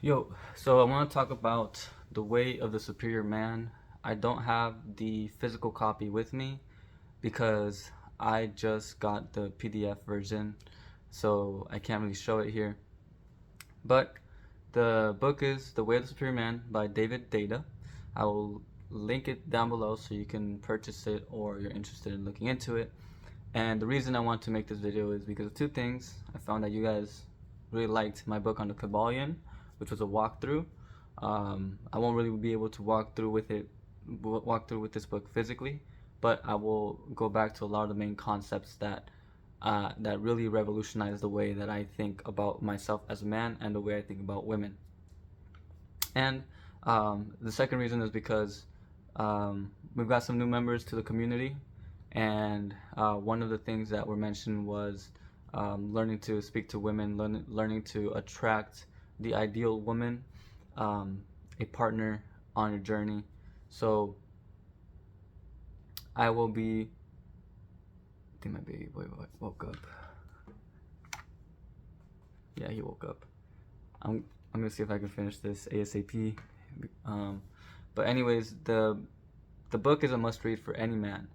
Yo, so I want to talk about The Way of the Superior Man. I don't have the physical copy with me because I just got the PDF version, so I can't really show it here. But the book is The Way of the Superior Man by David Deida. I will link it down below so you can purchase it or you're interested in looking into it. And the reason I want to make this video is because of two things. I found that you guys really liked my book on the Kybalion, which was a walkthrough. I won't really be able to walk through with this book physically, but I will go back to a lot of the main concepts that really revolutionized the way that I think about myself as a man and the way I think about women. And the second reason is because we've got some new members to the community, and one of the things that were mentioned was learning to speak to women, learning to attract the ideal woman, a partner on your journey. So I will be. I think my baby boy woke up. Yeah, he woke up. I'm gonna see if I can finish this ASAP. But anyways, the book is a must read for any man.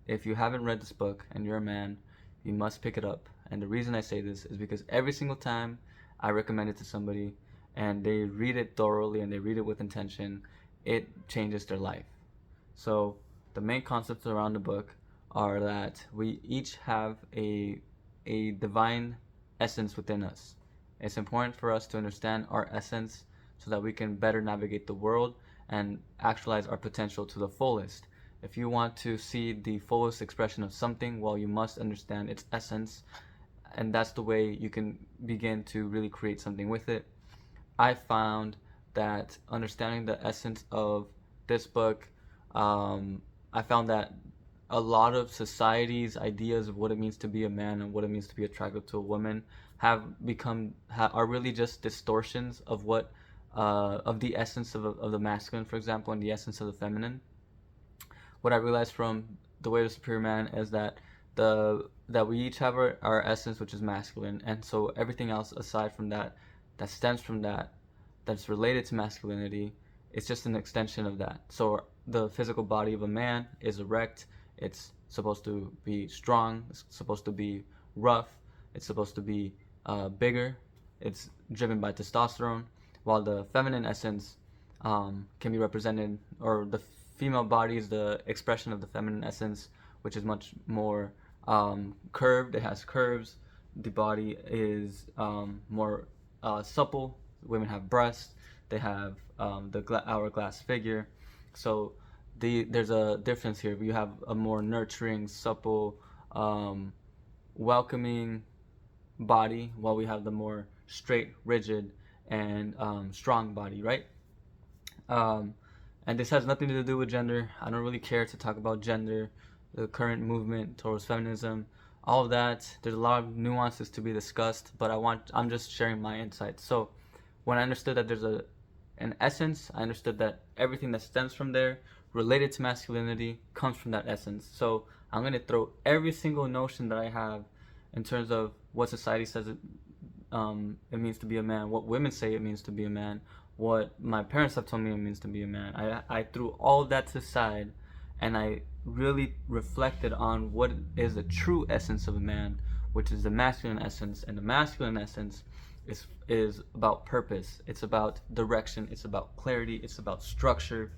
If you haven't read this book and you're a man, you must pick it up. And the reason I say this is because every single time I recommend it to somebody and they read it thoroughly and they read it with intention, it changes their life. So the main concepts around the book are that we each have a divine essence within us. It's important for us to understand our essence so that we can better navigate the world and actualize our potential to the fullest. If you want to see the fullest expression of something, well, you must understand its essence, and that's the way you can begin to really create something with it. I found that understanding the essence of this book, I found that a lot of society's ideas of what it means to be a man and what it means to be attracted to a woman are really just distortions of what of the essence of the masculine, for example, and the essence of the feminine. What I realized from The Way of the Superior Man is that we each have our essence, which is masculine, and so everything else aside from that stems from that's related to masculinity, it's just an extension of that. So the physical body of a man is erect. It's supposed to be strong. It's supposed to be rough. It's supposed to be bigger. It's driven by testosterone, while the feminine essence can be represented, or the female body is the expression of the feminine essence, which is much more curved. It has curves. The body is more supple. Women have breasts. They have the hourglass figure. So there's a difference here. You have a more nurturing, supple, welcoming body, while we have the more straight, rigid, and strong body, right? And this has nothing to do with gender. I don't really care to talk about gender, the current movement towards feminism, all of that. There's a lot of nuances to be discussed, but I'm just sharing my insights. So when I understood that there's an essence, I understood that everything that stems from there related to masculinity comes from that essence. So I'm going to throw every single notion that I have in terms of what society says it means to be a man, what women say it means to be a man, what my parents have told me it means to be a man. I threw all of that to the side, and I really reflected on what is the true essence of a man, which is the masculine essence. And the masculine essence is about purpose. It's about direction. It's about clarity. It's about structure.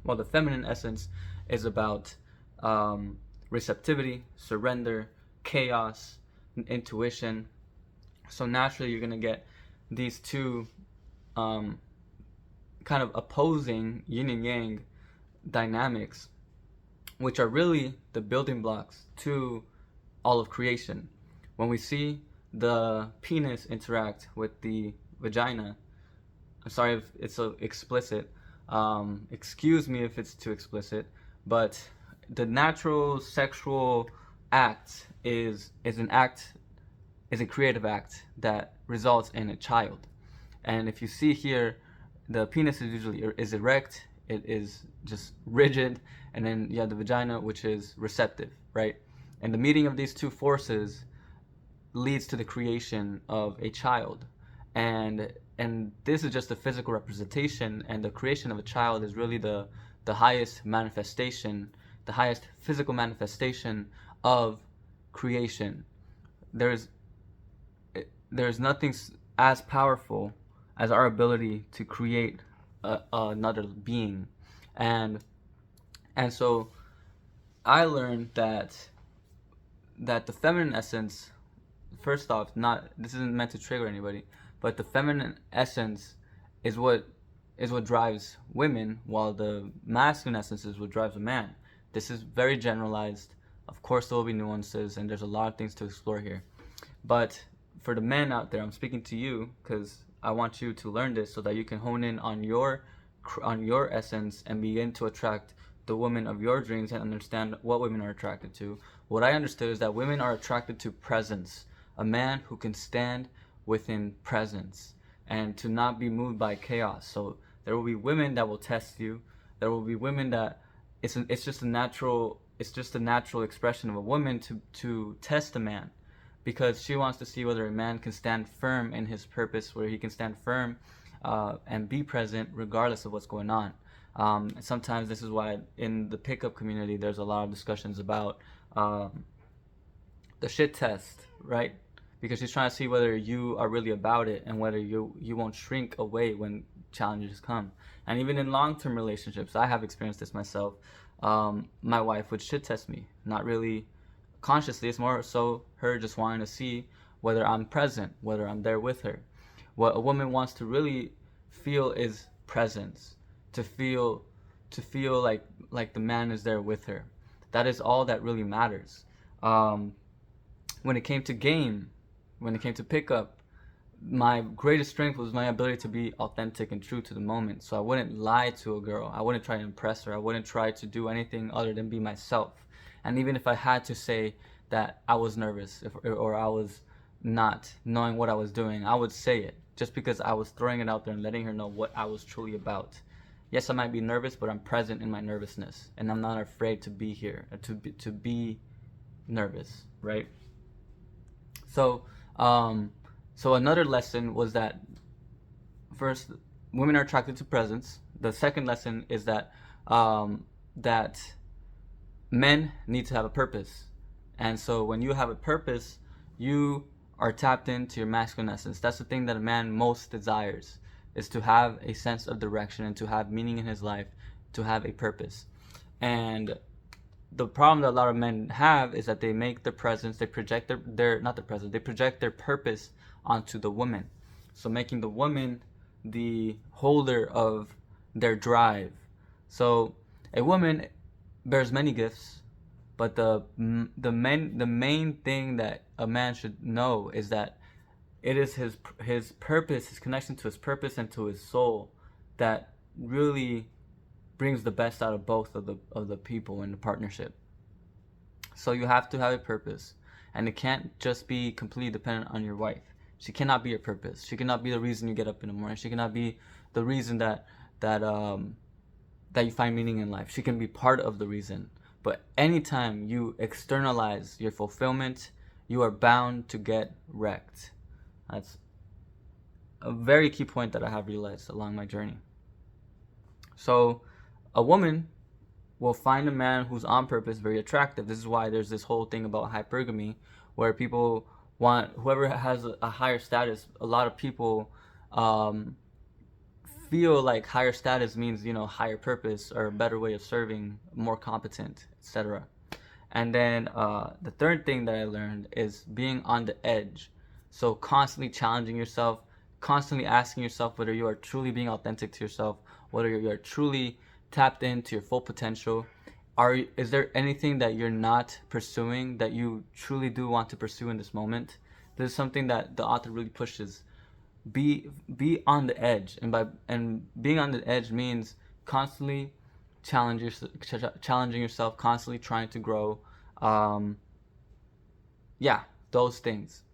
While the feminine essence is about receptivity, surrender, chaos, intuition. So naturally, you're gonna get these two kind of opposing yin and yang dynamics, which are really the building blocks to all of creation. When we see the penis interact with the vagina, I'm sorry if it's so explicit, excuse me if it's too explicit, but the natural sexual act is a creative act that results in a child. And if you see here, the penis is usually erect, it is just rigid, and then you have the vagina, which is receptive, right? And the meeting of these two forces leads to the creation of a child. And and this is just a physical representation, and the creation of a child is really the highest manifestation, the highest physical manifestation of creation. There's there's nothing as powerful as our ability to create another being, and so I learned that the feminine essence, first off, not this isn't meant to trigger anybody, but the feminine essence is what drives women, while the masculine essence is what drives a man. This is very generalized. Of course, there will be nuances, and there's a lot of things to explore here. But for the men out there, I'm speaking to you because I want you to learn this so that you can hone in on your essence and begin to attract the woman of your dreams and understand what women are attracted to. What I understood is that women are attracted to presence, a man who can stand within presence and to not be moved by chaos. So there will be women that will test you. There will be women that it's just a natural expression of a woman to test a man, because she wants to see whether a man can stand firm in his purpose, where he can stand firm and be present regardless of what's going on. Sometimes this is why in the pickup community there's a lot of discussions about the shit test, right? Because she's trying to see whether you are really about it and whether you won't shrink away when challenges come. And even in long-term relationships, I have experienced this myself. My wife would shit test me, not really consciously. It's more so her just wanting to see whether I'm present, whether I'm there with her. What a woman wants to really feel is presence, to feel like the man is there with her. That is all that really matters. When it came to game, when it came to pickup, my greatest strength was my ability to be authentic and true to the moment. So I wouldn't lie to a girl. I wouldn't try to impress her. I wouldn't try to do anything other than be myself. And even if I had to say that I was nervous or I was not knowing what I was doing, I would say it, just because I was throwing it out there and letting her know what I was truly about. Yes, I might be nervous, but I'm present in my nervousness, and I'm not afraid to be here, to be nervous, right? So, so another lesson was that, first, women are attracted to presence. The second lesson is that that men need to have a purpose, and so when you have a purpose, you are tapped into your masculine essence. That's the thing that a man most desires, is to have a sense of direction and to have meaning in his life, to have a purpose. And the problem that a lot of men have is that they make their presence, they project their not their presence, they project their purpose onto the woman. So making the woman the holder of their drive. So a woman bears many gifts, but the main thing that a man should know is that it is his purpose, his connection to his purpose and to his soul, that really brings the best out of both of the people in the partnership. So you have to have a purpose, and it can't just be completely dependent on your wife. She cannot be your purpose. She cannot be the reason you get up in the morning. She cannot be the reason that you find meaning in life. She can be part of the reason. But anytime you externalize your fulfillment, you are bound to get wrecked. That's a very key point that I have realized along my journey. So a woman will find a man who's on purpose very attractive. This is why there's this whole thing about hypergamy, where people want whoever has a higher status. A lot of people feel like higher status means, higher purpose or a better way of serving, more competent, etc. And then the third thing that I learned is being on the edge. So constantly challenging yourself, constantly asking yourself whether you are truly being authentic to yourself, whether you are truly tapped into your full potential. Is there anything that you're not pursuing that you truly do want to pursue in this moment? This is something that the author really pushes. Be on the edge, and being on the edge means constantly challenging yourself, constantly trying to grow. Those things.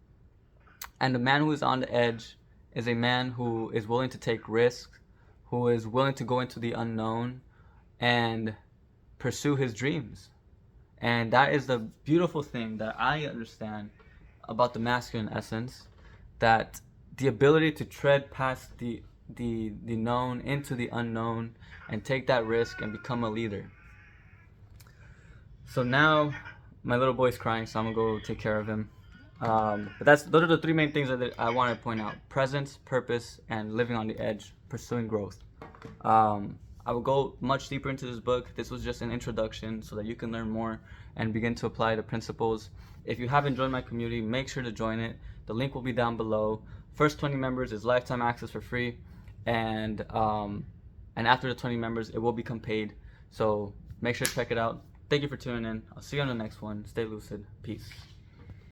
And the man who is on the edge is a man who is willing to take risks, who is willing to go into the unknown and pursue his dreams. And that is the beautiful thing that I understand about the masculine essence, that the ability to tread past the known into the unknown and take that risk and become a leader. So now my little boy's crying, so I'm gonna go take care of him. But those are the three main things that I want to point out: presence, purpose, and living on the edge, pursuing growth. I will go much deeper into this book. This was just an introduction so that you can learn more and begin to apply the principles. If you haven't joined my community, make sure to join it. The link will be down below. First 20 members is lifetime access for free, and after the 20 members, it will become paid. So make sure to check it out. Thank you for tuning in. I'll see you on the next one. Stay lucid. Peace.